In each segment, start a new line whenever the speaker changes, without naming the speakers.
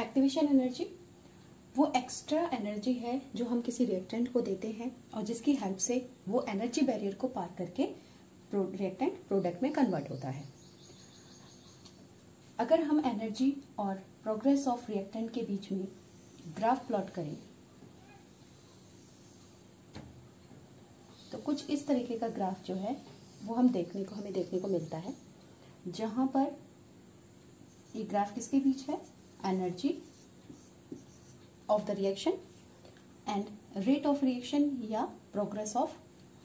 Activation energy वो extra energy है जो हम किसी रिएक्टेंट को देते हैं और जिसकी हेल्प से वो एनर्जी बैरियर को पार करके रिएक्टेंट प्रोडक्ट में कन्वर्ट होता है। अगर हम एनर्जी और प्रोग्रेस ऑफ रिएक्टेंट के बीच में ग्राफ प्लॉट करें तो कुछ इस तरीके का ग्राफ जो है वो हमें देखने को मिलता है, जहां पर ये ग्राफ किसके बीच है, energy of the reaction and rate of reaction या प्रोग्रेस ऑफ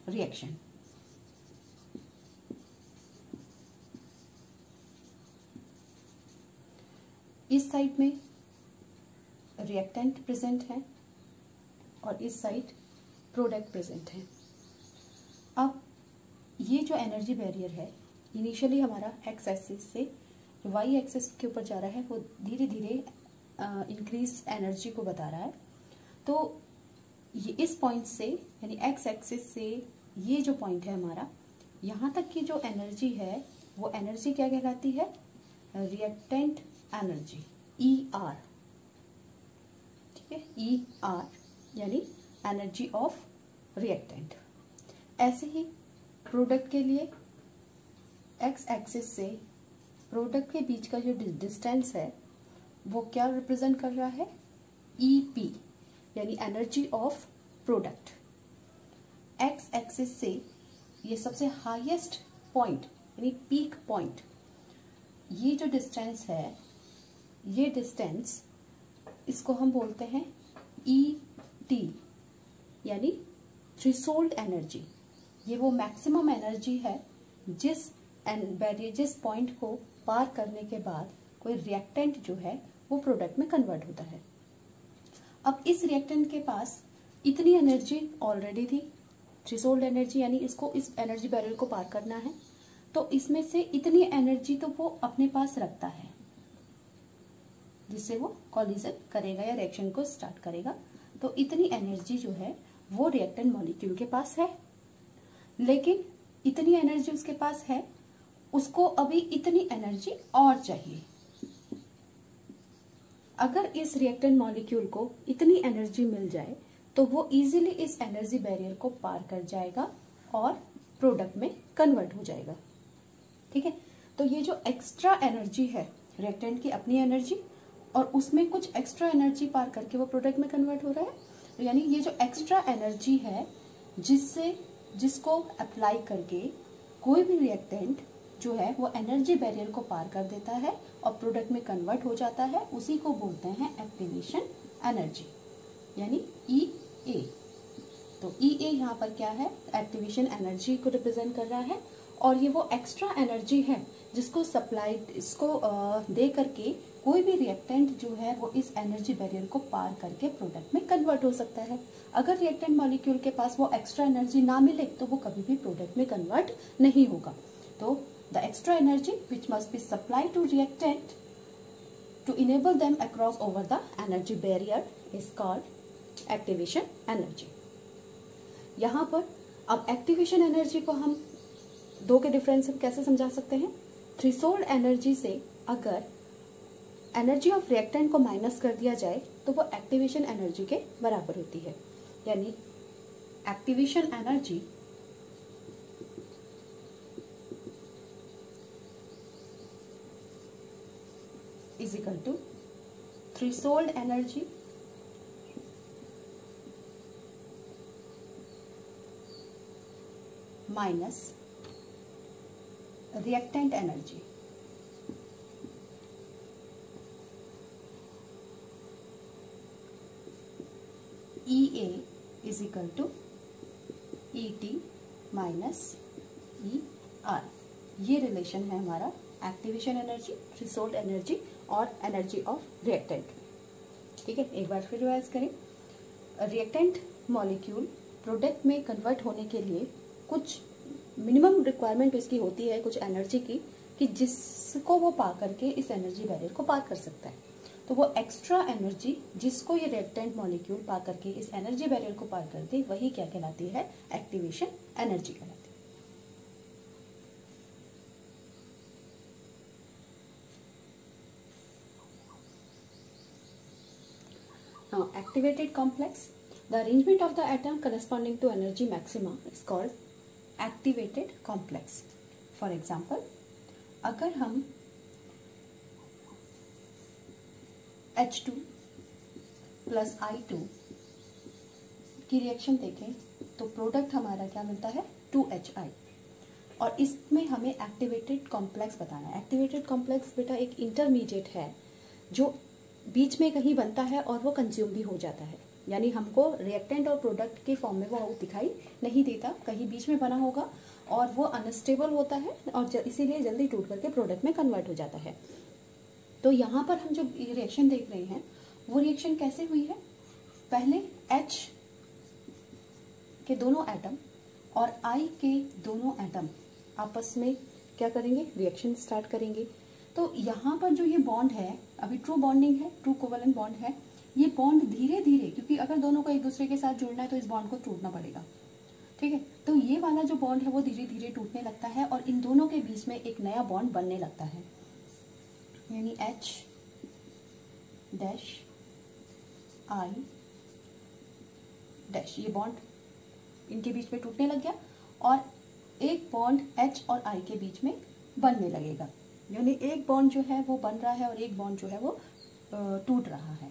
रिएक्शन। इस साइड में रिएक्टेंट प्रेजेंट है और इस साइड प्रोडक्ट प्रेजेंट है। अब ये जो एनर्जी बैरियर है इनिशियली हमारा एक्स एक्सिस से वाई एक्सिस के ऊपर जा रहा है, वो धीरे धीरे इंक्रीज एनर्जी को बता रहा है। तो ये इस पॉइंट से यानी एक्स एक्सिस से ये जो पॉइंट है हमारा, यहाँ तक की जो एनर्जी है वो एनर्जी क्या कहलाती है, रिएक्टेंट एनर्जी, ई आर। ठीक है, ई आर यानी एनर्जी ऑफ रिएक्टेंट। ऐसे ही प्रोडक्ट के लिए एक्स एक्सिस से प्रोडक्ट के बीच का जो डिस्टेंस है वो क्या रिप्रेजेंट कर रहा है, ई पी यानी energy of product. X axis से ये सबसे हाईएस्ट पॉइंट यानी पीक पॉइंट, ये जो डिस्टेंस है, ये डिस्टेंस इसको हम बोलते हैं ई टी यानी थ्रेशोल्ड एनर्जी। ये वो मैक्सिमम एनर्जी है जिस पॉइंट को पार करने के बाद कोई रिएक्टेंट जो है वो प्रोडक्ट में कन्वर्ट होता है। अब इस रिएक्टेंट के पास इतनी एनर्जी ऑलरेडी थी, थ्रेशोल्ड एनर्जी, यानी इसको इस एनर्जी बैरियर को पार करना है, तो इसमें से इतनी एनर्जी तो वो अपने पास रखता है जिससे वो कॉलिजन करेगा या रिएक्शन को स्टार्ट करेगा। तो इतनी एनर्जी जो है वो रिएक्टेंट मॉलिक्यूल के पास है, लेकिन इतनी एनर्जी उसके पास है, उसको अभी इतनी एनर्जी और चाहिए। अगर इस रिएक्टेंट मॉलिक्यूल को इतनी एनर्जी मिल जाए तो वो इजीली इस एनर्जी बैरियर को पार कर जाएगा और प्रोडक्ट में कन्वर्ट हो जाएगा। ठीक है, तो ये जो एक्स्ट्रा एनर्जी है रिएक्टेंट की अपनी एनर्जी और उसमें कुछ एक्स्ट्रा एनर्जी पार करके वो प्रोडक्ट में कन्वर्ट हो रहा है, तो यानी ये जो एक्स्ट्रा एनर्जी है जिसको अप्लाई करके कोई भी रिएक्टेंट जो है वो एनर्जी बैरियर को पार कर देता है और प्रोडक्ट में कन्वर्ट हो जाता है, उसी को बोलते हैं एक्टिवेशन एनर्जी यानी ई ए। तो ई ए यहाँ पर क्या है, एक्टिवेशन एनर्जी को रिप्रेजेंट कर रहा है और ये वो एक्स्ट्रा एनर्जी है जिसको इसको दे करके कोई भी रिएक्टेंट जो है वो इस एनर्जी बैरियर को पार करके प्रोडक्ट में कन्वर्ट हो सकता है। अगर रिएक्टेंट मॉलिक्यूल के पास वो एक्स्ट्रा एनर्जी ना मिले तो वो कभी भी प्रोडक्ट में कन्वर्ट नहीं होगा। तो the extra energy which must be supply to reactant to enable them across over the energy barrier is called activation energy. यहाँ पर अब एक्टिवेशन एनर्जी को हम दो के डिफरेंस कैसे समझा सकते हैं। थ्रेशोल्ड एनर्जी से अगर एनर्जी ऑफ रिएक्टेंट को माइनस कर दिया जाए तो वो एक्टिवेशन एनर्जी के बराबर होती है, यानी activation energy is equal to threshold energy minus reactant energy. E A is equal to E T minus E R. ये रिलेशन है हमारा एक्टिवेशन एनर्जी, थ्रेशोल्ड एनर्जी और एनर्जी ऑफ रिएक्टेंट। ठीक है, एक बार फिर रिवाइज करें। रिएक्टेंट मॉलिक्यूल प्रोडक्ट में कन्वर्ट होने के लिए कुछ मिनिमम रिक्वायरमेंट इसकी होती है कुछ एनर्जी की, कि जिसको वो पा करके इस एनर्जी बैरियर को पार कर सकता है। तो वो एक्स्ट्रा एनर्जी जिसको ये रिएक्टेंट मॉलिक्यूल पा करके इस एनर्जी बैरियर को पार करती है, वही क्या कहलाती है, एक्टिवेशन एनर्जी कहलाती है। Now, activated complex, the arrangement of the atom corresponding to energy maxima is called activated complex. For example, अगर हम H2 प्लस I2 की रिएक्शन देखें तो प्रोडक्ट हमारा क्या मिलता है 2HI, और इसमें हमें एक्टिवेटेड कॉम्प्लेक्स बताना है। एक्टिवेटेड कॉम्प्लेक्स बेटा एक इंटरमीडिएट है जो बीच में कहीं बनता है और वो कंज्यूम भी हो जाता है, यानी हमको रिएक्टेंट और प्रोडक्ट के फॉर्म में वो दिखाई नहीं देता, कहीं बीच में बना होगा और वो अनस्टेबल होता है और इसीलिए जल्दी टूट करके प्रोडक्ट में कन्वर्ट हो जाता है। तो यहाँ पर हम जो रिएक्शन देख रहे हैं वो रिएक्शन कैसे हुई है, पहले H के दोनों एटम और I के दोनों एटम आपस में क्या करेंगे, रिएक्शन स्टार्ट करेंगे। तो यहाँ पर जो ये बॉन्ड है अभी ट्रू बॉन्डिंग है, ट्रू कोवेलेंट बॉन्ड है, ये बॉन्ड धीरे धीरे, क्योंकि अगर दोनों को एक दूसरे के साथ जुड़ना है तो इस बॉन्ड को टूटना पड़ेगा, ठीक है। तो ये वाला जो बॉन्ड है वो धीरे धीरे टूटने लगता है और इन दोनों के बीच में एक नया बॉन्ड बनने लगता है, यानी H डैश I डैश, ये बॉन्ड इनके बीच में टूटने लग गया और एक बॉन्ड H और I के बीच में बनने लगेगा, यानी एक बॉन्ड जो है वो बन रहा है और एक बॉन्ड जो है वो टूट रहा है,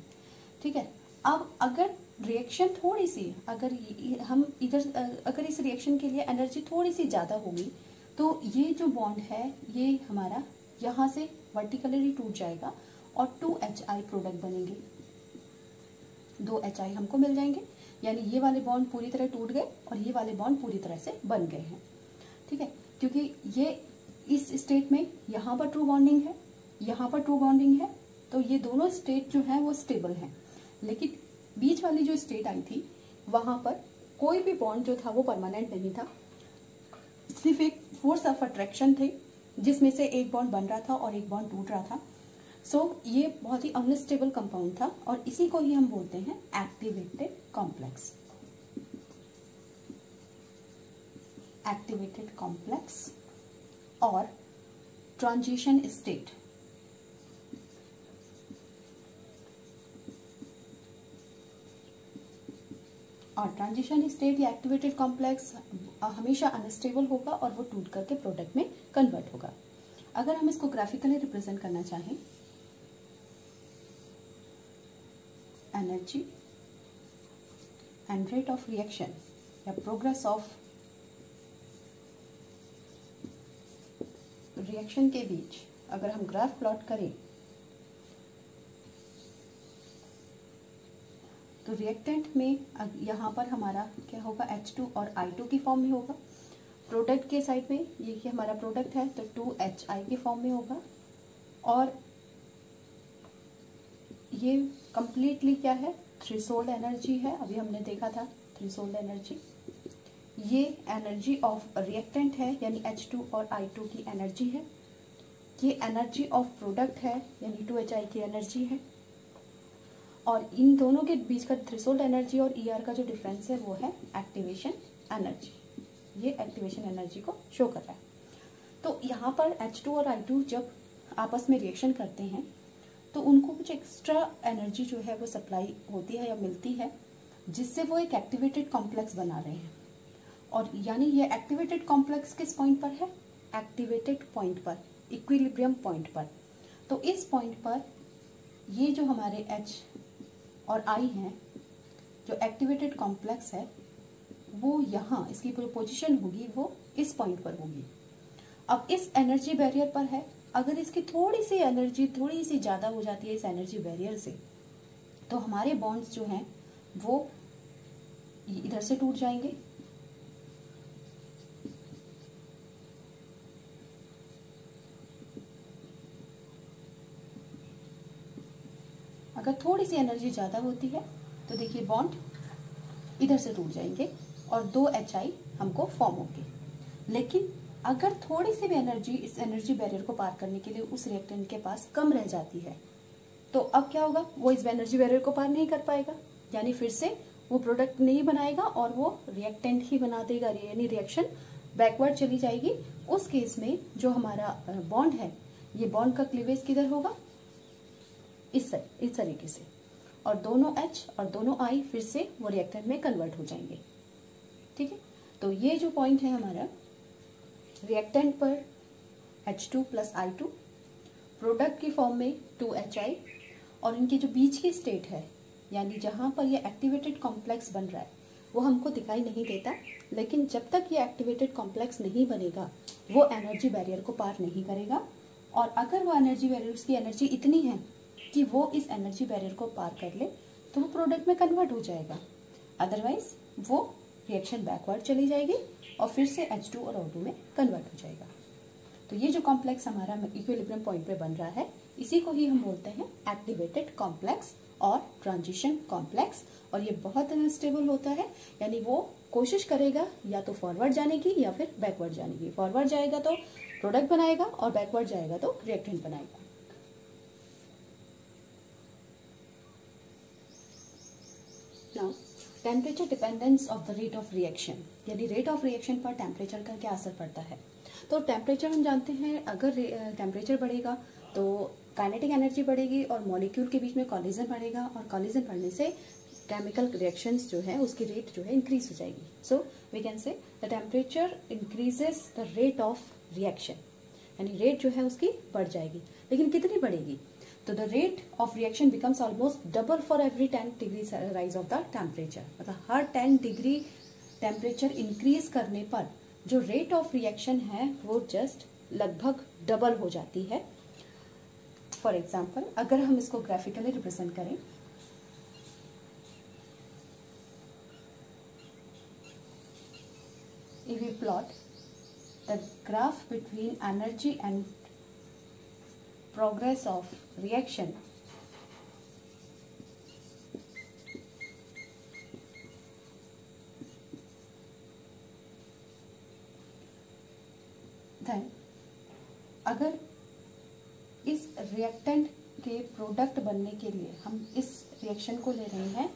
ठीक है। अब अगर रिएक्शन थोड़ी सी, अगर हम इधर अगर इस रिएक्शन के लिए एनर्जी थोड़ी सी ज़्यादा होगी तो ये जो बॉन्ड है ये हमारा यहाँ से वर्टिकली टूट जाएगा और 2HI प्रोडक्ट बनेंगे, 2HI हमको मिल जाएंगे, यानी ये वाले बॉन्ड पूरी तरह टूट गए और ये वाले बॉन्ड पूरी तरह से बन गए हैं, ठीक है। क्योंकि ये इस स्टेट में यहाँ पर ट्रू बॉन्डिंग है, यहाँ पर ट्रू बॉन्डिंग है, तो ये दोनों स्टेट जो है वो स्टेबल हैं। लेकिन बीच वाली जो स्टेट आई थी वहाँ पर कोई भी बॉन्ड जो था वो परमानेंट नहीं था, सिर्फ एक फोर्स ऑफ अट्रैक्शन थे जिसमें से एक बॉन्ड बन रहा था और एक बॉन्ड टूट रहा था। सो ये बहुत ही अनस्टेबल कंपाउंड था और इसी को ही हम बोलते हैं एक्टिवेटेड कॉम्प्लेक्स। एक्टिवेटेड कॉम्प्लेक्स और ट्रांजिशन स्टेट। और ट्रांजिशन स्टेट या एक्टिवेटेड कॉम्प्लेक्स हमेशा अनस्टेबल होगा और वो टूट करके प्रोडक्ट में कन्वर्ट होगा। अगर हम इसको ग्राफिकली रिप्रेजेंट करना चाहें, energy and rate of reaction या प्रोग्रेस ऑफ रिएक्शन के बीच अगर हम ग्राफ प्लॉट करें तो रिएक्टेंट में यहाँ पर हमारा क्या होगा, H2 और I2 की फॉर्म में होगा। प्रोडक्ट के साइड में ये कि हमारा प्रोडक्ट है तो 2HI की फॉर्म में होगा और ये कंप्लीटली क्या है, थ्रेशोल्ड एनर्जी है, अभी हमने देखा था थ्रेशोल्ड एनर्जी। ये एनर्जी ऑफ रिएक्टेंट है यानी H2 और I2 की एनर्जी है। ये एनर्जी ऑफ प्रोडक्ट है यानी 2HI की एनर्जी है और इन दोनों के बीच का थ्रेशोल्ड एनर्जी और ER का जो डिफरेंस है वो है एक्टिवेशन एनर्जी। ये एक्टिवेशन एनर्जी को शो कर रहा है। तो यहाँ पर H2 और I2 जब आपस में रिएक्शन करते हैं तो उनको कुछ एक्स्ट्रा एनर्जी जो है वो सप्लाई होती है या मिलती है, जिससे वो एक एक्टिवेटेड कॉम्प्लेक्स बना रहे हैं। और यानी ये एक्टिवेटेड कॉम्प्लेक्स किस पॉइंट पर है, एक्टिवेटेड पॉइंट पर, इक्विलिब्रियम पॉइंट पर। तो इस पॉइंट पर ये जो हमारे H और I हैं, जो एक्टिवेटेड कॉम्प्लेक्स है वो यहाँ इसकी पोजीशन होगी वो इस पॉइंट पर होगी। अब इस एनर्जी बैरियर पर है, अगर इसकी थोड़ी सी एनर्जी थोड़ी सी ज़्यादा हो जाती है इस एनर्जी बैरियर से तो हमारे बॉन्ड्स जो हैं वो इधर से टूट जाएंगे अगर थोड़ी सी एनर्जी ज़्यादा होती है तो देखिए बॉन्ड इधर से टूट जाएंगे और 2HI हमको फॉर्म होंगे। लेकिन अगर थोड़ी सी भी एनर्जी इस एनर्जी बैरियर को पार करने के लिए उस रिएक्टेंट के पास कम रह जाती है तो अब क्या होगा, वो इस एनर्जी बैरियर को पार नहीं कर पाएगा, यानी फिर से वो प्रोडक्ट नहीं बनाएगा और वो रिएक्टेंट ही बना देगा, यानी रिएक्शन बैकवर्ड चली जाएगी। उस केस में जो हमारा बॉन्ड है, ये बॉन्ड का क्लीवेज किधर होगा, इस तरीके से। और दोनों H और दोनों I फिर से वो रिएक्टेंट में कन्वर्ट हो जाएंगे। ठीक है, तो ये जो पॉइंट है हमारा रिएक्टेंट पर H2 + I2, प्रोडक्ट की फॉर्म में 2HI, और इनकी जो बीच की स्टेट है यानी जहाँ पर ये एक्टिवेटेड कॉम्प्लेक्स बन रहा है वो हमको दिखाई नहीं देता, लेकिन जब तक ये एक्टिवेटेड कॉम्प्लेक्स नहीं बनेगा वो एनर्जी बैरियर को पार नहीं करेगा। और अगर वो एनर्जी बैरियर, उसकी एनर्जी इतनी है कि वो इस एनर्जी बैरियर को पार कर ले तो वो प्रोडक्ट में कन्वर्ट हो जाएगा, अदरवाइज वो रिएक्शन बैकवर्ड चली जाएगी और फिर से H2 और O2 में कन्वर्ट हो जाएगा। तो ये जो कॉम्प्लेक्स हमारा इक्विलिब्रियम पॉइंट पे बन रहा है इसी को ही हम बोलते हैं एक्टिवेटेड कॉम्प्लेक्स और ट्रांजिशन कॉम्प्लेक्स। और ये बहुत अनस्टेबल होता है, यानी वो कोशिश करेगा या तो फॉरवर्ड जाने की या फिर बैकवर्ड जाने की। फॉरवर्ड जाएगा तो प्रोडक्ट बनाएगा और बैकवर्ड जाएगा तो रिएक्टेंट बनाएगा। Now temperature dependence of the rate of reaction, यानी रेट ऑफ रिएक्शन पर टेम्परेचर का क्या असर पड़ता है। तो टेम्परेचर हम जानते हैं, अगर टेम्परेचर बढ़ेगा तो काइनेटिक एनर्जी बढ़ेगी और मॉलिक्यूल के बीच में कॉलिजन बढ़ेगा, और कॉलिजन बढ़ने से केमिकल रिएक्शंस जो है उसकी रेट जो है इंक्रीज हो जाएगी। So we can say the temperature increases the rate of reaction, यानी रेट जो है उसकी बढ़ जाएगी। लेकिन कितनी बढ़ेगी, तो the rate of reaction becomes almost double for every 10 degree rise of the temperature. मतलब हर 10 डिग्री टेम्परेचर इंक्रीज करने पर जो रेट ऑफ रिएक्शन है वो जस्ट लगभग डबल हो जाती है। फॉर एग्जाम्पल अगर हम इसको ग्राफिकली रिप्रेजेंट करें, if we plot the graph between energy and progress of reaction, then अगर इस रिएक्टेंट के प्रोडक्ट बनने के लिए हम इस रिएक्शन को ले रहे हैं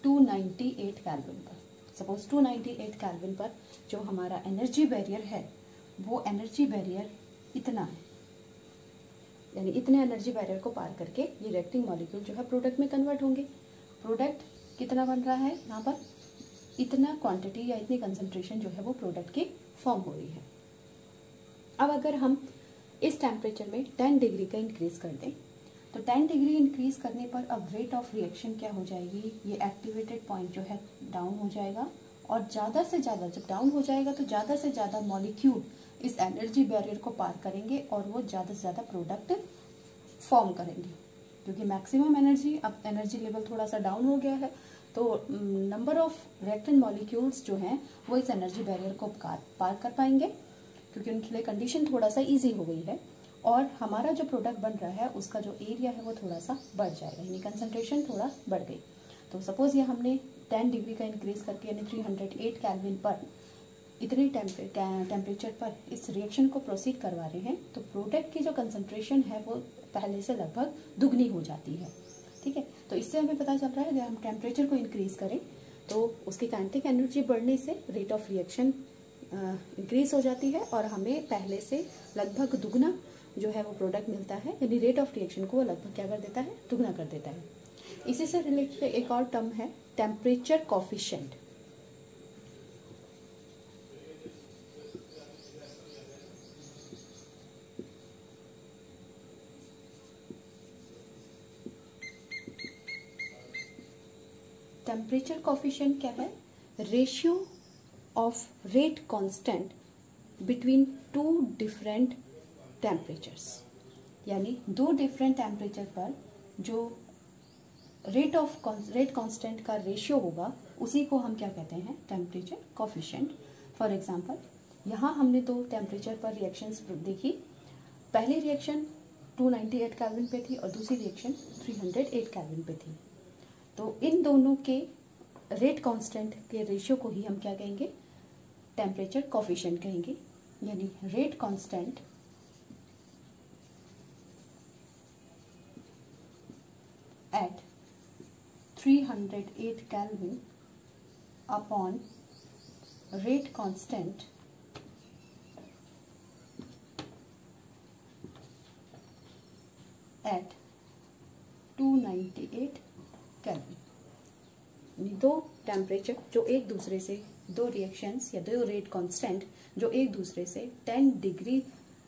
298 केल्विन पर, सपोज 298 केल्विन पर जो हमारा एनर्जी बैरियर है वो एनर्जी बैरियर इतना है, यानी इतने एनर्जी बैरियर को पार करके ये रिएक्टिंग मॉलिक्यूल जो है प्रोडक्ट में कन्वर्ट होंगे। प्रोडक्ट कितना बन रहा है यहाँ पर, इतना क्वांटिटी या इतनी कंसंट्रेशन जो है वो प्रोडक्ट की फॉर्म हो रही है। अब अगर हम इस टेम्परेचर में 10 डिग्री का इंक्रीज कर दें तो 10 डिग्री इंक्रीज करने पर अब रेट ऑफ रिएक्शन क्या हो जाएगी, ये एक्टिवेटेड पॉइंट जो है डाउन हो जाएगा, और ज़्यादा से ज़्यादा जब डाउन हो जाएगा तो ज़्यादा से ज़्यादा मॉलिक्यूल इस एनर्जी बैरियर को पार करेंगे और वो ज़्यादा से ज़्यादा प्रोडक्ट फॉर्म करेंगे। क्योंकि मैक्सिमम एनर्जी, अब एनर्जी लेवल थोड़ा सा डाउन हो गया है तो नंबर ऑफ रिएक्टेंट मॉलिक्यूल्स जो हैं वो इस एनर्जी बैरियर को पार कर पाएंगे, क्योंकि उनके लिए कंडीशन थोड़ा सा ईजी हो गई है, और हमारा जो प्रोडक्ट बन रहा है उसका जो एरिया है वो थोड़ा सा बढ़ जाएगा, यानी कंसंट्रेशन थोड़ा बढ़ गई। तो सपोज ये हमने 10 डिग्री का इंक्रीज करके यानी 308 केल्विन पर इतने टेम्परेचर पर इस रिएक्शन को प्रोसीड करवा रहे हैं, तो प्रोडक्ट की जो कंसंट्रेशन है वो पहले से लगभग दुगनी हो जाती है। ठीक है, तो इससे हमें पता चल रहा है कि हम टेम्परेचर को इंक्रीज करें तो उसकी काइनेटिक एनर्जी बढ़ने से रेट ऑफ रिएक्शन इंक्रीज हो जाती है और हमें पहले से लगभग दुगना जो है वो प्रोडक्ट मिलता है, यानी रेट ऑफ रिएक्शन को वो लगभग क्या कर देता है, दुगना कर देता है। इसी से रिलेटेड एक और टर्म है टेम्परेचर कॉफिशिएंट। टेम्परेचर कॉफिशिएंट क्या है, ratio of rate constant between two different temperatures, यानी दो डिफरेंट टेम्परेचर पर जो रेट कांस्टेंट का रेशियो होगा उसी को हम क्या कहते हैं, टेम्परेचर कॉफिशिएंट। फॉर एग्जांपल यहाँ हमने दो टेम्परेचर पर रिएक्शंस देखी, पहली रिएक्शन 298 केल्विन पे थी और दूसरी रिएक्शन 308 केल्विन पे थी। तो इन दोनों के रेट कांस्टेंट के रेशियो को ही हम क्या कहेंगे, टेम्परेचर कॉफिशिएंट कहेंगे, यानी rate constant at 308 Kelvin upon rate constant at 298 kelvin. दो टेम्परेचर जो एक दूसरे से, दो रिएक्शंस या दो रेट कांस्टेंट जो एक दूसरे से 10 डिग्री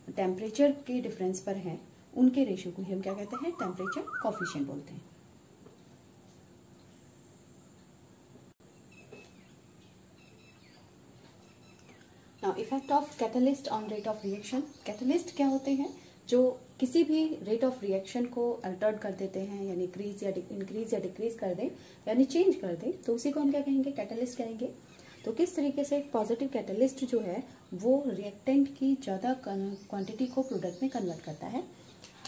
टेम्परेचर के डिफरेंस पर हैं, उनके रेशियो को हम क्या कहते हैं? टेम्परेचर कोफिशिएंट बोलते हैं। Now effect of catalyst on rate of reaction. Catalyst क्या होते हैं? जो किसी भी रेट ऑफ रिएक्शन को अल्टर्ड कर देते हैं, यानी इंक्रीज या डिक्रीज कर दें, यानी चेंज कर दें, तो उसी को हम क्या कहेंगे? कैटलिस्ट कहेंगे। तो किस तरीके से पॉजिटिव कैटलिस्ट जो है वो रिएक्टेंट की ज़्यादा क्वांटिटी को प्रोडक्ट में कन्वर्ट करता है।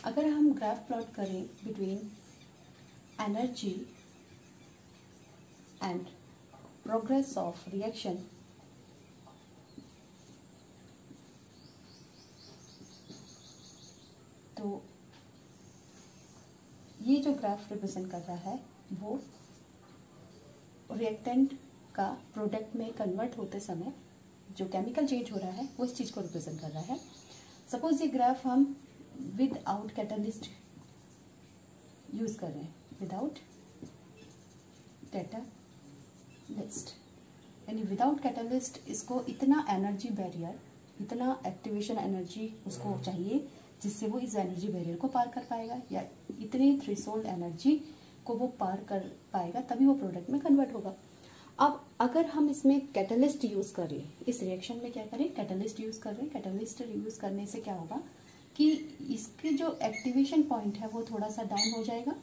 अगर हम ग्राफ प्लॉट करें between energy and progress of reaction, तो ये जो ग्राफ रिप्रेजेंट कर रहा है वो रिएक्टेंट का प्रोडक्ट में कन्वर्ट होते समय जो केमिकल चेंज हो रहा है वो इस चीज़ को रिप्रेजेंट कर रहा है। सपोज ये ग्राफ हम विदाउट कैटलिस्ट यूज कर रहे हैं, विदाउट कैटलिस्ट, यानी विदाउट कैटलिस्ट इसको इतना एनर्जी बैरियर, इतना एक्टिवेशन एनर्जी उसको चाहिए जिससे वो इस एनर्जी बैरियर को पार कर पाएगा, या इतनी थ्रेशोल्ड एनर्जी को वो पार कर पाएगा, तभी वो प्रोडक्ट में कन्वर्ट होगा। अब अगर हम इसमें कैटलिस्ट यूज करें, इस रिएक्शन में क्या करें? कैटलिस्ट यूज कर रहे हैं। कैटलिस्ट यूज करने से क्या होगा कि इसके जो एक्टिवेशन पॉइंट है वो थोड़ा सा डाउन हो जाएगा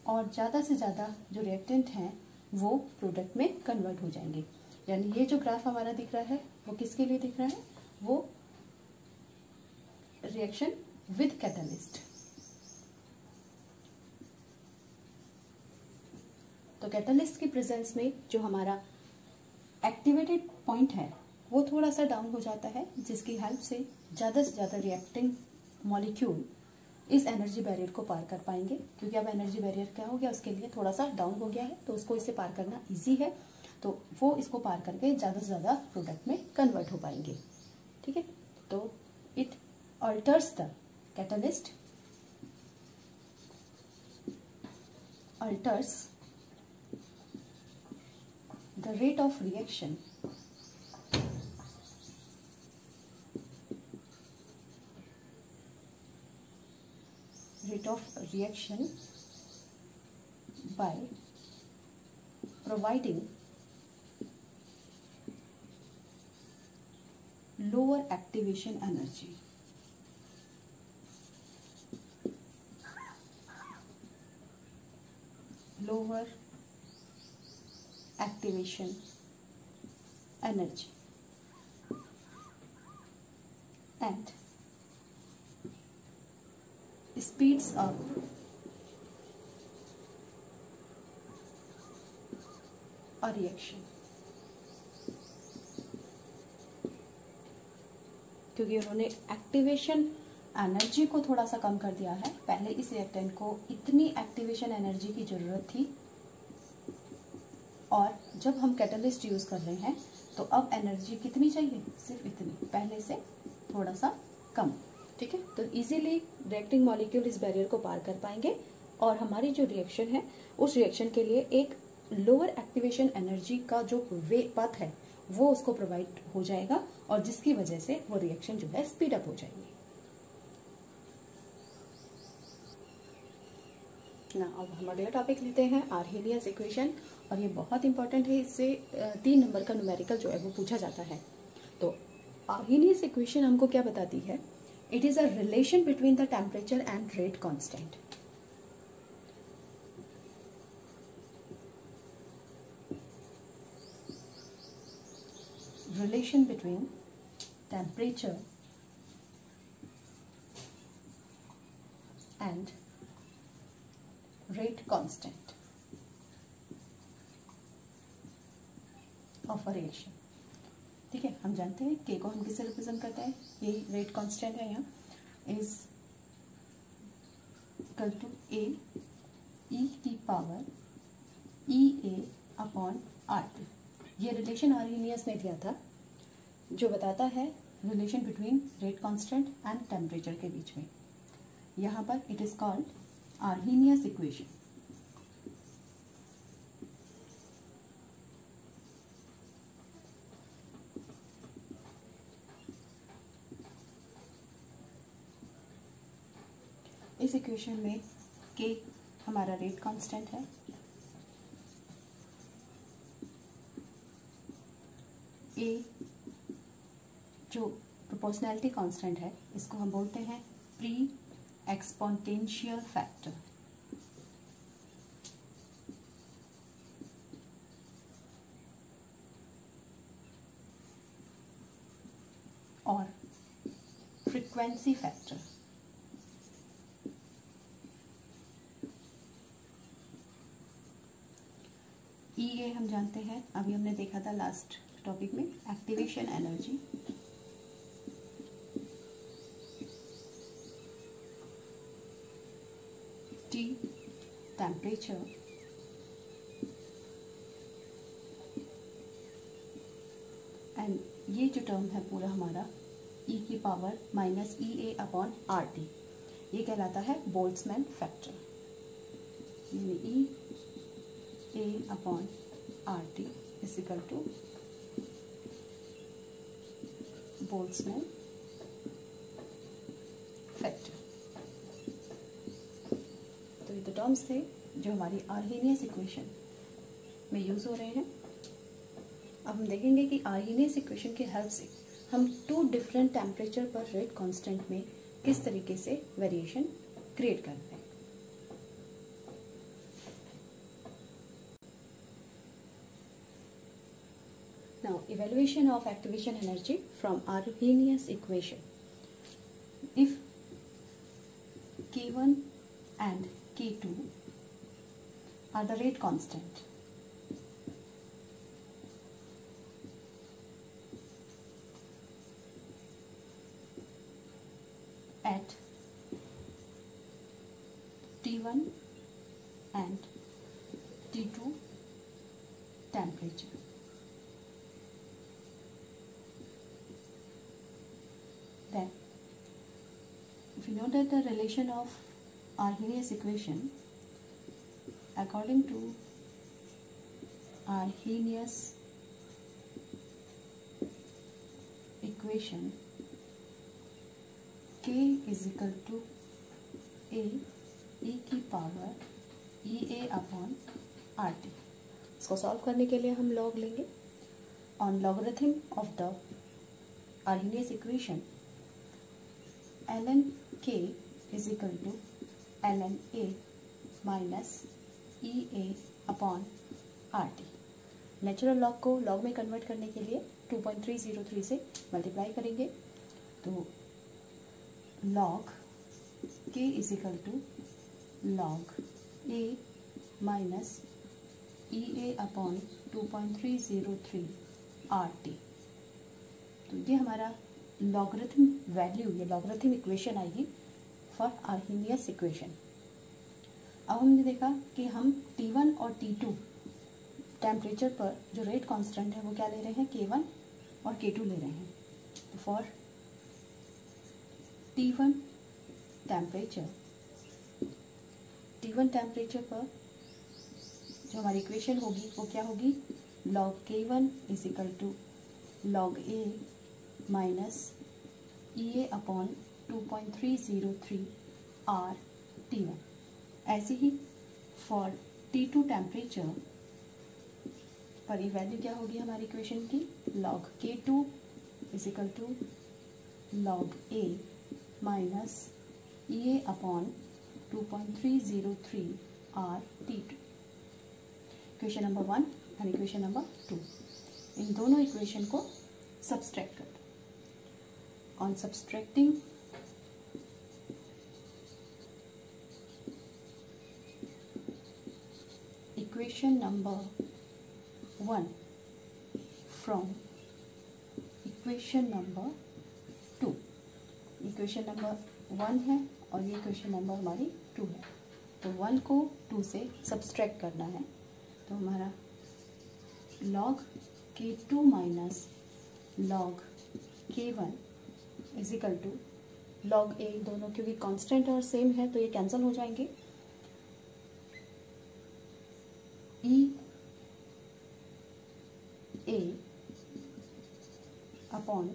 और ज़्यादा से ज़्यादा जो रिएक्टेंट हैं वो प्रोडक्ट में कन्वर्ट हो जाएंगे। यानी ये जो ग्राफ हमारा दिख रहा है वो किसके लिए दिख रहा है? वो रिएक्शन विद कैटलिस्ट। तो कैटलिस्ट की प्रेजेंस में जो हमारा एक्टिवेटेड पॉइंट है वो थोड़ा सा डाउन हो जाता है, जिसकी हेल्प से ज़्यादा रिएक्टिंग मॉलिक्यूल इस एनर्जी बैरियर को पार कर पाएंगे। क्योंकि अब एनर्जी बैरियर क्या हो गया? उसके लिए थोड़ा सा डाउन हो गया है, तो उसको इससे पार करना इजी है, तो वो इसको पार करके ज़्यादा से ज़्यादा प्रोडक्ट में कन्वर्ट हो पाएंगे। ठीक है, तो it altars the catalyst alters the rate of reaction by providing lower activation energy. Lower activation energy and speeds up a reaction. क्योंकि उन्होंने एक्टिवेशन एनर्जी को थोड़ा सा कम कर दिया है। पहले इस रिएक्टेंट को इतनी एक्टिवेशन एनर्जी की ज़रूरत थी और जब हम कैटलिस्ट यूज़ कर रहे हैं तो अब एनर्जी कितनी चाहिए? सिर्फ इतनी, पहले से थोड़ा सा कम। ठीक है, तो इजीली रिएक्टिंग मॉलिक्यूल इस बैरियर को पार कर पाएंगे और हमारी जो रिएक्शन है उस रिएक्शन के लिए एक लोअर एक्टिवेशन एनर्जी का जो वे पथ है वो उसको प्रोवाइड हो जाएगा और जिसकी वजह से वो रिएक्शन जो है स्पीड अप हो जाएगी। ना अब हम अगला टॉपिक लेते हैं आर्हेनियस इक्वेशन, और ये बहुत इंपॉर्टेंट है। इससे 3 नंबर का न्यूमेरिकल जो है वो पूछा जाता है। तो आर्हेनियस इक्वेशन हमको क्या बताती है? It is a relation between the temperature and rate constant. Relation between temperature and rate constant of a reaction। ठीक है, हम जानते हैं K को हम किससे रिप्रेजेंट करते हैं? ये रेट कांस्टेंट है यहाँ, is equal to A e की पावर EA अपॉन RT। ये रिलेशन आर्हेनियस ने दिया था जो बताता है relation between rate constant and temperature के बीच में। यहाँ पर it is called Arrhenius equation. इस इक्वेशन में के हमारा रेट कांस्टेंट है, ए जो प्रोपोर्शनैलिटी कांस्टेंट है इसको हम बोलते हैं प्री एक्सपोनेंशियल फैक्टर। और फ्रीक्वेंसी फैक्टर। EA हम जानते हैं, अभी हमने देखा था लास्ट टॉपिक में, activation energy. T temperature. And ये जो टर्म है पूरा हमारा e की power minus EA upon RT, ये कहलाता है बोल्ट्जमैन फैक्टर, यानी EA upon RT is equal to Boltzmann factor. तो ये तो टर्म्स थे जो हमारी आर्हेनियस इक्वेशन में यूज हो रहे हैं। अब हम देखेंगे कि आर्हेनियस इक्वेशन की हेल्प से हम 2 डिफरेंट टेम्परेचर पर रेट कांस्टेंट में किस तरीके से वेरिएशन क्रिएट करते हैं। Now, evaluation of activation energy from Arrhenius equation. If K1 and K2 are the rate constant, at T1 and T2 temperature, then we know that the relation of Arrhenius equation, according to Arrhenius equation, K is equal to A e की power EA upon RT। इसको solve करने के लिए हम log लेंगे। On logarithm of the Arrhenius equation, ln K is equal to ln A minus EA upon RT। Natural log को log में convert करने के लिए 2.303 से मल्टीप्लाई करेंगे, तो log K is equal to log A minus EA upon 2.303 RT। तो ये हमारा लॉगरिथम वैल्यू, ये लॉगरिथम इक्वेशन आएगी फॉर आर्हेनियस इक्वेशन। अब हमने देखा कि हम T1 और T2 टेम्परेचर पर जो रेट कांस्टेंट है वो क्या ले रहे हैं, K1 और K2 ले रहे हैं। तो फॉर T1 टेम्परेचर पर जो हमारी इक्वेशन होगी वो क्या होगी, log K1 is equal to log A minus EA upon 2.303 R T1। ऐसे ही फॉर T2 टेम्परेचर पर ये वैल्यू क्या होगी हमारी इक्वेशन की, log K2 is equal to log A minus EA upon 2.303 R T2। Equation number 1 and equation number 2, इन दोनों equation को सब्सट्रैक्ट कर दो। On subtracting equation number 1 from equation number 2, equation number 1 है और ये इक्वेशन नंबर हमारी 2 है, तो 1 को 2 से सब्सट्रैक्ट करना है। तो हमारा log K2 minus log K1 is equal to log A, दोनों क्योंकि कांस्टेंट और सेम है तो ये कैंसिल हो जाएंगे, E A अपॉन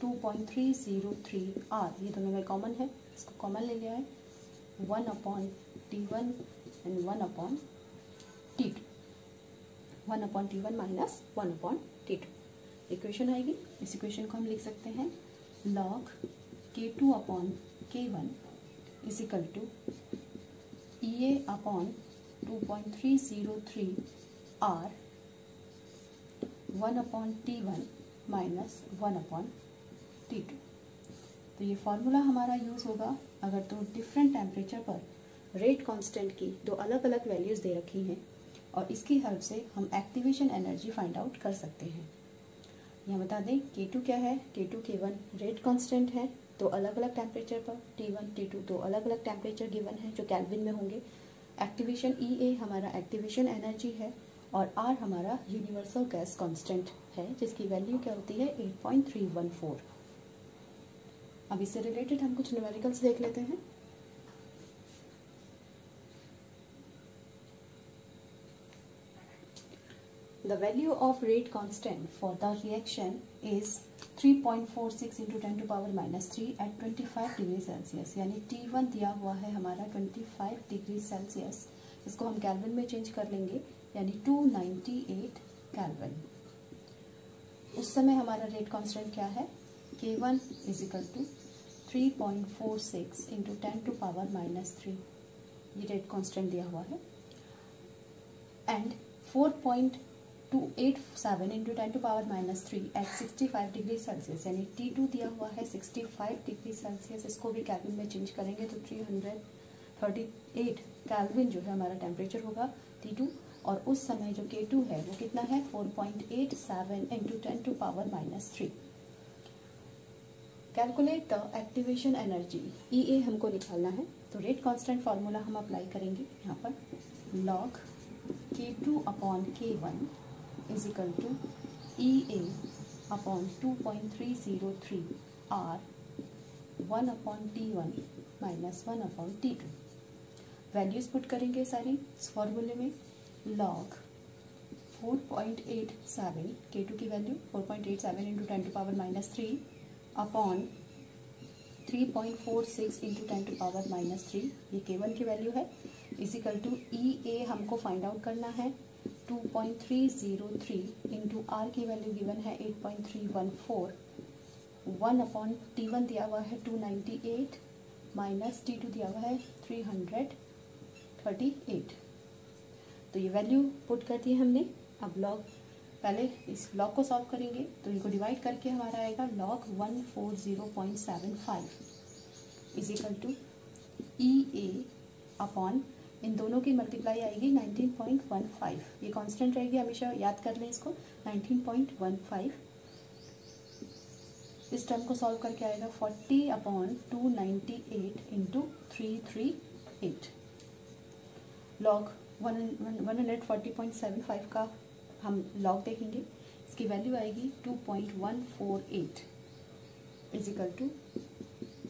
2.303 R, ये दोनों में कॉमन है, इसको कॉमन ले लिया है, 1/T1 and 1/T2, 1/T1 minus 1/T2 equation आएगी। इस इक्वेशन को हम लिख सकते हैं log K2/K1 is equal to EA/2.303 R 1/T1 minus 1/T2। तो ये फॉर्मूला हमारा यूज़ होगा अगर तो डिफरेंट टेम्परेचर पर रेट कांस्टेंट की दो अलग अलग वैल्यूज़ दे रखी हैं और इसकी हेल्प से हम एक्टिवेशन एनर्जी फाइंड आउट कर सकते हैं। यहाँ बता दें K2 क्या है, K2 K1 रेट कांस्टेंट है तो अलग अलग टेम्परेचर पर, T1 T2 तो अलग अलग टेम्परेचर गिवन है जो केल्विन में होंगे। एक्टिवेशन EA हमारा एक्टिवेशन एनर्जी है और R हमारा यूनिवर्सल गैस कांस्टेंट है जिसकी वैल्यू क्या होती है 8.314। अब इससे रिलेटेड हम कुछ न्यूमेरिकल्स देख लेते हैं। The value of rate constant for the reaction is 3.46 into 10 to power minus 3 at 25 degree Celsius, यानी T1 दिया हुआ है हमारा 25 डिग्री सेल्सियस। इसको हम केल्विन में चेंज कर लेंगे यानी 298 केल्विन। उस समय हमारा रेट कांस्टेंट क्या है, K1 is equal to 3.46 into 10 to power minus 3, ये रेट कांस्टेंट दिया हुआ है। And 4.287 into 10 to power minus 3 at 65 degree Celsius, यानी T2 दिया हुआ है 65 डिग्री सेल्सियस। इसको भी केल्विन में चेंज करेंगे तो 338 केल्विन जो है हमारा टेम्परेचर होगा T2। और उस समय जो K2 है वो कितना है 4.87 into 10 to power minus 3। Calculate the activation energy EA हमको निकालना है तो रेट कांस्टेंट फार्मूला हम अप्लाई करेंगे यहाँ पर log K2/K1 is equal to EA/2.303 R 1/T1 minus 1/T2। Values put करेंगे सारी इस फॉर्मूले में। log 4.87 K2 की value 4.87 into 10 to power minus 3 upon 3.46 into 10 to power minus 3, ये K1 की वैल्यू है, इजिकल टू EA हमको फाइंड आउट करना है 2.303 इंटू R की वैल्यू गिवन है 8.314, 1/T1 दिया हुआ है 298 माइनस T2 दिया हुआ है 338। तो ये वैल्यू पुट कर दी हमने। अब लॉग पहले इस लॉग को सॉल्व करेंगे तो इनको डिवाइड करके हमारा आएगा log 140.75 is equal to EA upon इन दोनों की मल्टीप्लाई आएगी 19.15, ये कांस्टेंट रहेगी, हमेशा याद कर लें इसको 19.15। इस टर्म को सॉल्व करके आएगा 40/298 इंटू 338। log 140.75 का हम लॉग देखेंगे, इसकी वैल्यू आएगी 2.148 is equal to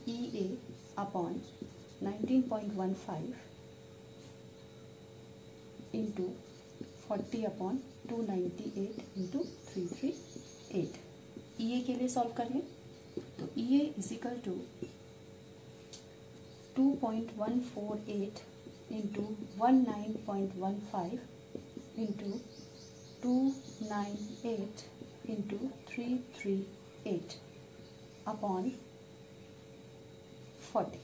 EA upon 19.15 into 40/298 into 338। EA के लिए सॉल्व कर लें तो EA is equal to 2.148 into 19.15 into 298 into 338 upon 40।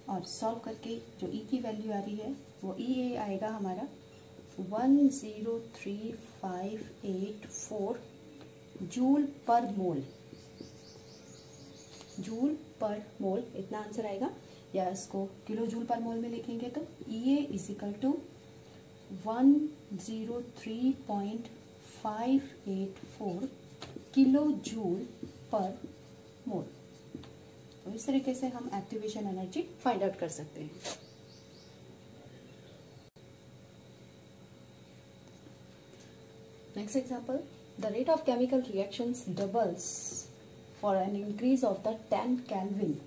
और सॉल्व करके जो E की वैल्यू आ रही है वो EA आएगा हमारा 103,584 जूल पर मोल, जूल पर मोल इतना आंसर आएगा। या इसको किलो जूल पर मोल में लिखेंगे तो EA is equal to 103.584 kilo joule per mole. तो इस तरीके से हम एक्टिवेशन एनर्जी फाइंड आउट कर सकते हैं। Next example, the rate of chemical reactions doubles for an increase of the 10 kelvin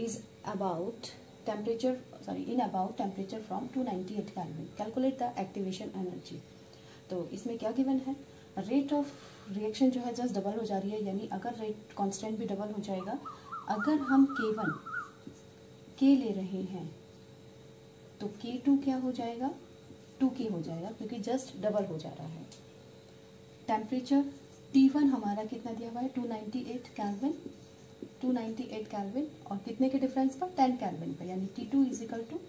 is about temperature from 298 kelvin. Calculate the activation energy. तो इसमें क्या गिवन है, रेट ऑफ रिएक्शन जो है just double हो जा रही है, यानी अगर रेट कांस्टेंट भी डबल हो जाएगा। अगर हम K1 K ले रहे हैं तो K2 क्या हो जाएगा, 2K हो जाएगा, क्योंकि जस्ट डबल हो जा रहा है। टेम्परेचर T1 हमारा कितना दिया हुआ है, 298 केल्विन, 298 केल्विन, और कितने के डिफरेंस पर, 10 केल्विन पर, यानी T2 is equal to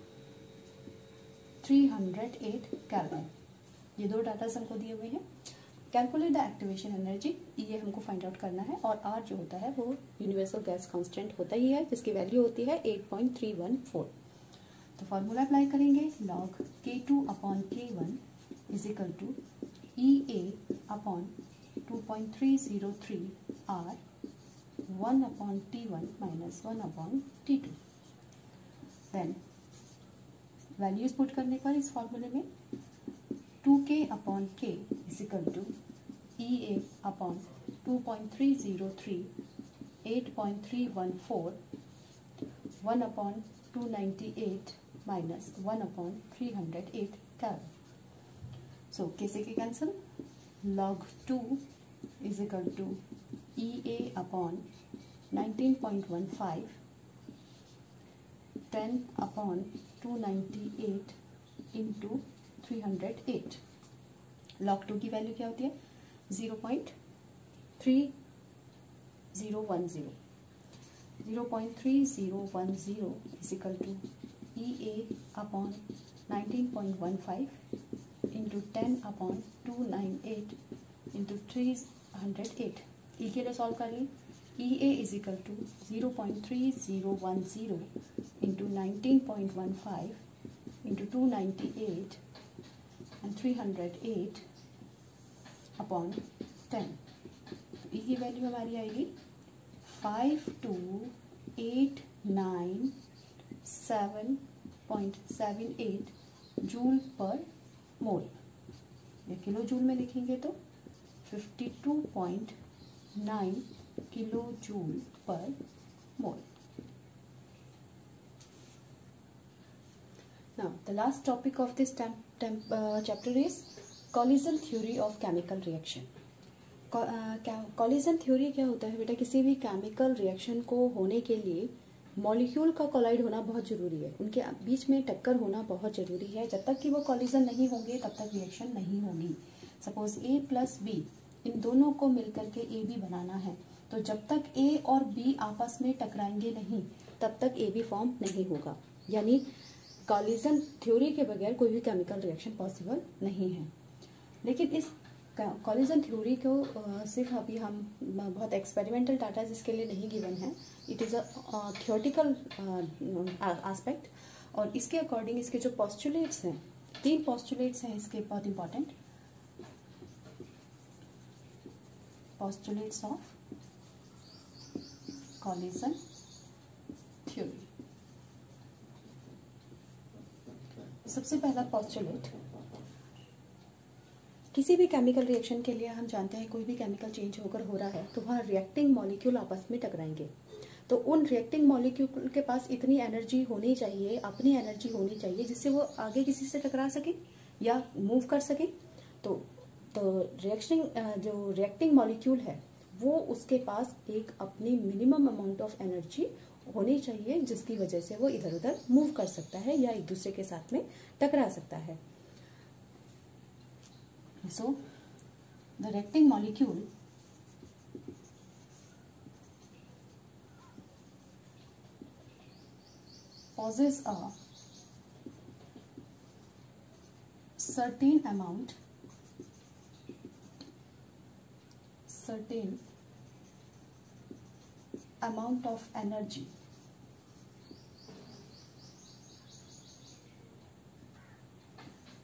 308 kelvin. ये दो डाटा हमको दिए हुए हैं। कैलकुलेट द एक्टिवेशन एनर्जी, ये हमको फाइंड आउट करना है, और R जो होता है वो यूनिवर्सल गैस कांस्टेंट होता ही है, जिसकी वैल्यू होती है 8.314। तो फॉर्मूला अप्लाई करेंगे, log K2 upon K1 is equal to EA upon 2.303 R 1 upon T1 minus 1 upon T2। Then values put करने पर इस फॉर्मूले में 2K upon K is equal to EA upon 2.303 8.314 1 upon 298 minus 1 upon 308 kelvin. So कैसे के cancel, log 2 is equal to EA upon 19.15 10 upon 298 into 308। log 2 की value क्या होती है, 0.3010, 0.3010 is equal to EA upon 19.15 into 10 upon 298 into 308। E के लिए solve कर ली, EA is equal to 0.3010 into 19.15 into 298 and 308 upon 10। तो ई की वैल्यू हमारी आएगी 5289.778 जूल पर मोल। या किलो जूल में लिखेंगे तो 52.9 kilo joule per mole. Now the last topic of this chapter is collision theory of chemical reaction. Collision theory क्या होता है बेटा, किसी भी केमिकल रिएक्शन को होने के लिए मॉलिक्यूल का कोलाइड होना बहुत ज़रूरी है, उनके बीच में टक्कर होना बहुत ज़रूरी है। जब तक कि वो कॉलिजन नहीं होंगे तब तक रिएक्शन नहीं होगी। सपोज A प्लस B, इन दोनों को मिलकर के AB बनाना है, तो जब तक A और B आपस में टकराएंगे नहीं तब तक AB फॉर्म नहीं होगा। यानी कॉलिजन थ्योरी के बगैर कोई भी केमिकल रिएक्शन पॉसिबल नहीं है। लेकिन इस कॉलिजन थ्योरी को सिर्फ अभी हम बहुत एक्सपेरिमेंटल डाटा जिसके लिए नहीं गिवन है, it is a theoretical aspect, और इसके अकॉर्डिंग इसके जो पोस्टुलेट्स हैं, 3 पोस्टुलेट्स हैं इसके बहुत important, postulates of collision theory. सबसे पहला पोस्टुलेट, किसी भी केमिकल रिएक्शन के लिए हम जानते हैं कोई भी केमिकल चेंज होकर हो रहा है तो वहाँ रिएक्टिंग मॉलिक्यूल आपस में टकराएंगे, तो उन रिएक्टिंग मॉलिक्यूल के पास इतनी एनर्जी होनी चाहिए, अपनी एनर्जी होनी चाहिए जिससे वो आगे किसी से टकरा सके या मूव कर सके। तो जो रिएक्टिंग मॉलिक्यूल है वो उसके पास एक अपनी मिनिमम अमाउंट ऑफ एनर्जी होनी चाहिए जिसकी वजह से वो इधर उधर मूव कर सकता है या एक दूसरे के साथ में टकरा सकता है। So the reacting molecule possesses a certain amount of energy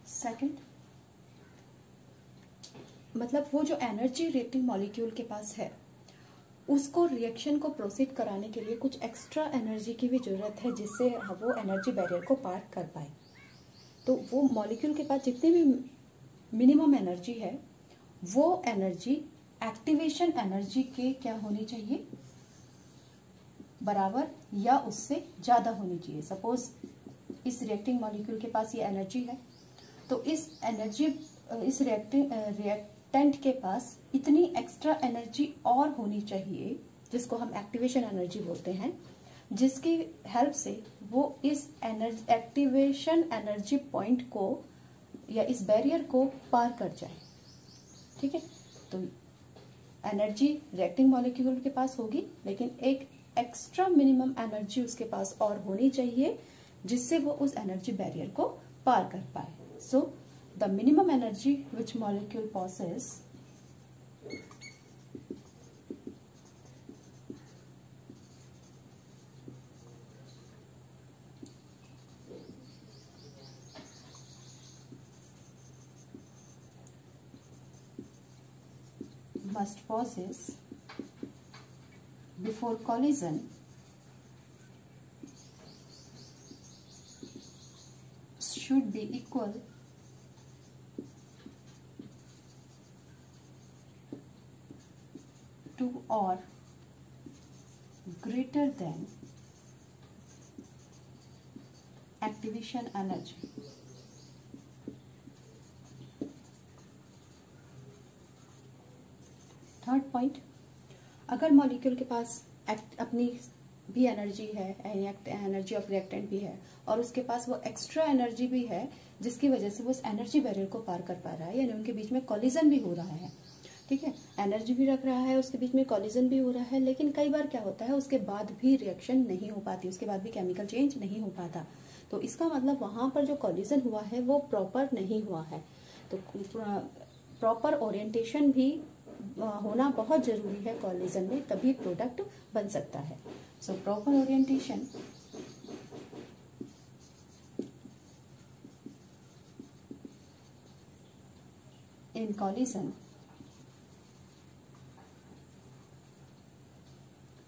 second, मतलब वो जो एनर्जी रिएक्टिंग मॉलिक्यूल के पास है उसको रिएक्शन को प्रोसीड कराने के लिए कुछ एक्स्ट्रा एनर्जी की भी ज़रूरत है जिससे वो एनर्जी बैरियर को पार कर पाए। तो वो मॉलिक्यूल के पास जितनी भी मिनिमम एनर्जी है वो एनर्जी एक्टिवेशन एनर्जी के क्या होनी चाहिए, बराबर या उससे ज़्यादा होनी चाहिए। सपोज इस रिएक्टिंग मॉलिक्यूल के पास ये एनर्जी है तो इस रिएक्टेंट के पास इतनी एक्स्ट्रा एनर्जी और होनी चाहिए जिसको हम एक्टिवेशन एनर्जी बोलते हैं, जिसकी हेल्प से वो इस एक्टिवेशन एनर्जी पॉइंट को या इस बैरियर को पार कर जाए। ठीक है, तो एनर्जी रिएक्टिंग मॉलिक्यूल के पास होगी, लेकिन एक एक्स्ट्रा मिनिमम एनर्जी उसके पास और होनी चाहिए जिससे वो उस एनर्जी बैरियर को पार कर पाए। So the minimum energy which molecule possesses must possess before collision should be equal to or greater than activation energy। Third point, अगर मॉलिक्यूल के पास अपनी भी एनर्जी है, एनर्जी ऑफ रिएक्टेंट भी है, और उसके पास वो एक्स्ट्रा एनर्जी भी है जिसकी वजह से वो उस एनर्जी बैरियर को पार कर पा रहा है, यानी उनके बीच में कॉलिजन भी हो रहा है। ठीक है, एनर्जी भी रख रहा है, उसके बीच में कॉलिजन भी हो रहा है, लेकिन कई बार क्या होता है उसके बाद भी रिएक्शन नहीं हो पाती, उसके बाद भी केमिकल चेंज नहीं हो पाता। तो इसका मतलब वहां पर जो कॉलिजन हुआ है वो प्रॉपर नहीं हुआ है। तो प्रॉपर ओरिएंटेशन भी होना बहुत जरूरी है कॉलिजन में, तभी प्रोडक्ट बन सकता है। So proper orientation in collision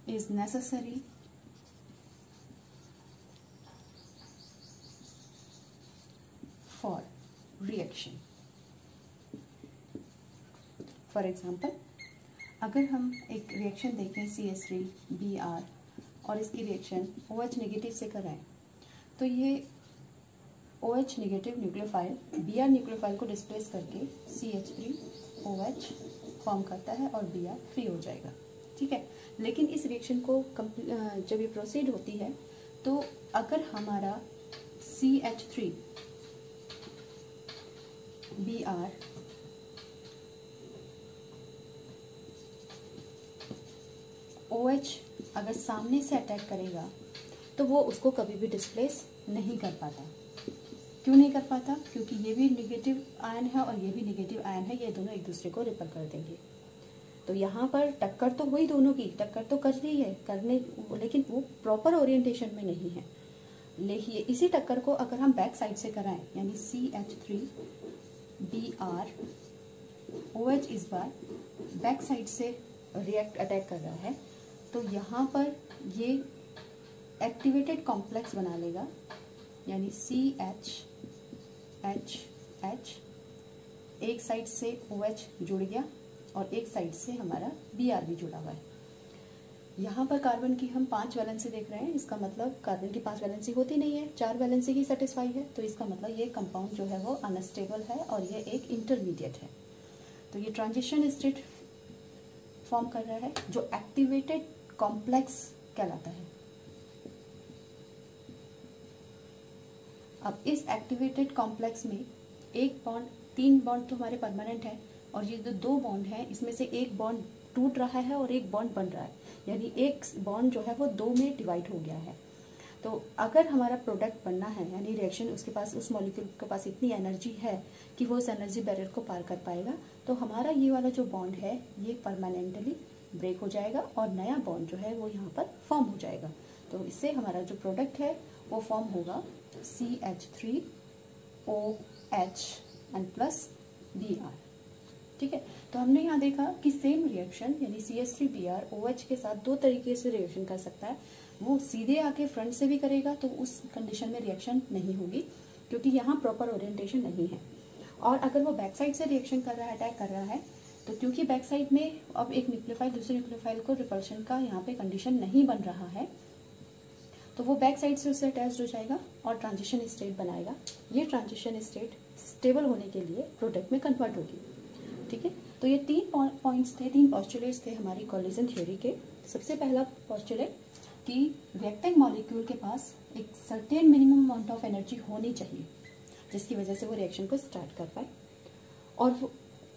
is necessary for reaction। For example, अगर हम एक रिएक्शन देखें CH3Br और इसकी रिएक्शन OH नेगेटिव से कराएं, तो ये OH negative nucleophile Br nucleophile को डिस्प्लेस करके CH3OH फॉर्म करता है और Br फ्री हो जाएगा। ठीक है, लेकिन इस रिएक्शन को जब ये प्रोसीड होती है तो अगर हमारा CH3Br OH अगर सामने से अटैक करेगा तो वो उसको कभी भी डिस्प्लेस नहीं कर पाता। क्यों नहीं कर पाता? क्योंकि ये भी नेगेटिव आयन है और ये भी नेगेटिव आयन है, ये दोनों एक दूसरे को रिपेल कर देंगे। तो यहाँ पर टक्कर तो हुई, दोनों की टक्कर तो कर रही है लेकिन वो प्रॉपर ओरिएंटेशन में नहीं है। लेकिन इसी टक्कर को अगर हम बैक साइड से कराएं, यानी CH3Br OH इस बार बैक साइड से अटैक कर रहा है, तो यहाँ पर ये एक्टिवेटेड कॉम्प्लेक्स बना लेगा, यानी CH एक साइड से OH जुड़ गया और एक साइड से हमारा Br भी जुड़ा हुआ है। यहाँ पर कार्बन की हम 5 वैलेंसी देख रहे हैं, इसका मतलब कार्बन की 5 वैलेंसी होती नहीं है, 4 वैलेंसी ही सेटिस्फाई है। तो इसका मतलब ये कंपाउंड जो है वो अनस्टेबल है और ये एक इंटरमीडिएट है। तो ये ट्रांजिशन स्टेट फॉर्म कर रहा है जो एक्टिवेटेड कॉम्प्लेक्स कहलाता है। अब इस एक्टिवेटेड कॉम्प्लेक्स में एक बॉन्ड, 3 बॉन्ड तो हमारे परमानेंट है और ये जो 2 बॉन्ड है इसमें से एक बॉन्ड टूट रहा है और एक बॉन्ड बन रहा है, यानी एक बॉन्ड जो है वो 2 में डिवाइड हो गया है। तो अगर हमारा प्रोडक्ट बनना है, यानी रिएक्शन उसके पास, उस मॉलिक्यूल के पास इतनी एनर्जी है कि वो उस एनर्जी बैरियर को पार कर पाएगा, तो हमारा ये वाला जो बॉन्ड है ये परमानेंटली ब्रेक हो जाएगा और नया बॉन्ड जो है वो यहाँ पर फॉर्म हो जाएगा। तो इससे हमारा जो प्रोडक्ट है वो फॉर्म होगा CH3OH एंड प्लस Br। ठीक है, तो हमने यहाँ देखा कि सेम रिएक्शन यानी CH3Br OH के साथ 2 तरीके से रिएक्शन कर सकता है। वो सीधे आके फ्रंट से भी करेगा तो उस कंडीशन में रिएक्शन नहीं होगी, क्योंकि यहाँ प्रॉपर ओरिएंटेशन नहीं है। और अगर वो बैक साइड से रिएक्शन कर रहा है, अटैक कर रहा है, तो क्योंकि बैक साइड में अब एक न्यूक्लियोफाइल दूसरे न्यूक्लियोफाइल को रिपल्शन का यहाँ पे कंडीशन नहीं बन रहा है, तो वो बैक साइड से उससे अटैच हो जाएगा और ट्रांजिशन स्टेट बनाएगा। ये ट्रांजिशन स्टेट स्टेबल होने के लिए प्रोडक्ट में कन्वर्ट होगी। ठीक है, तो ये 3 पॉइंट्स थे, 3 पॉस्टुलेट्स थे हमारी कोलिजन थ्योरी के। सबसे पहला पॉस्टुलेट कि रिएक्टिंग मॉलिक्यूल के पास एक certain minimum amount of energy होनी चाहिए जिसकी वजह से वो रिएक्शन को स्टार्ट कर पाए, और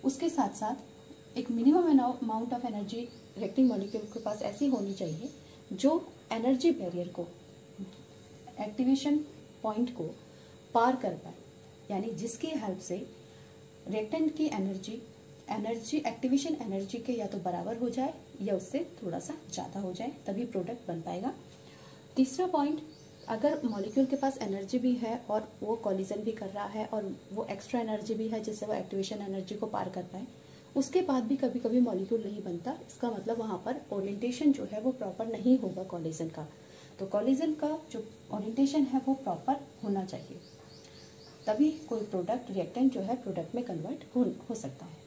उसके साथ साथ एक minimum amount of energy reacting molecule के पास ऐसी होनी चाहिए जो एनर्जी बैरियर को, एक्टिवेशन पॉइंट को पार कर पाए, यानी जिसकी हेल्प से रिएक्टेंट की एनर्जी एक्टिवेशन एनर्जी के या तो बराबर हो जाए या उससे थोड़ा सा ज़्यादा हो जाए, तभी प्रोडक्ट बन पाएगा। तीसरा पॉइंट, अगर मॉलिक्यूल के पास एनर्जी भी है और वो कॉलिजन भी कर रहा है और वो एक्स्ट्रा एनर्जी भी है जिससे वो एक्टिवेशन एनर्जी को पार कर पाए, उसके बाद भी कभी कभी मॉलिक्यूल नहीं बनता, इसका मतलब वहाँ पर ओरिएंटेशन जो है वो प्रॉपर नहीं होगा कॉलिजन का। तो कॉलिजन का जो ओरिएंटेशन है वो प्रॉपर होना चाहिए, तभी कोई प्रोडक्ट रिएक्टेंट जो है प्रोडक्ट में कन्वर्ट हो सकता है।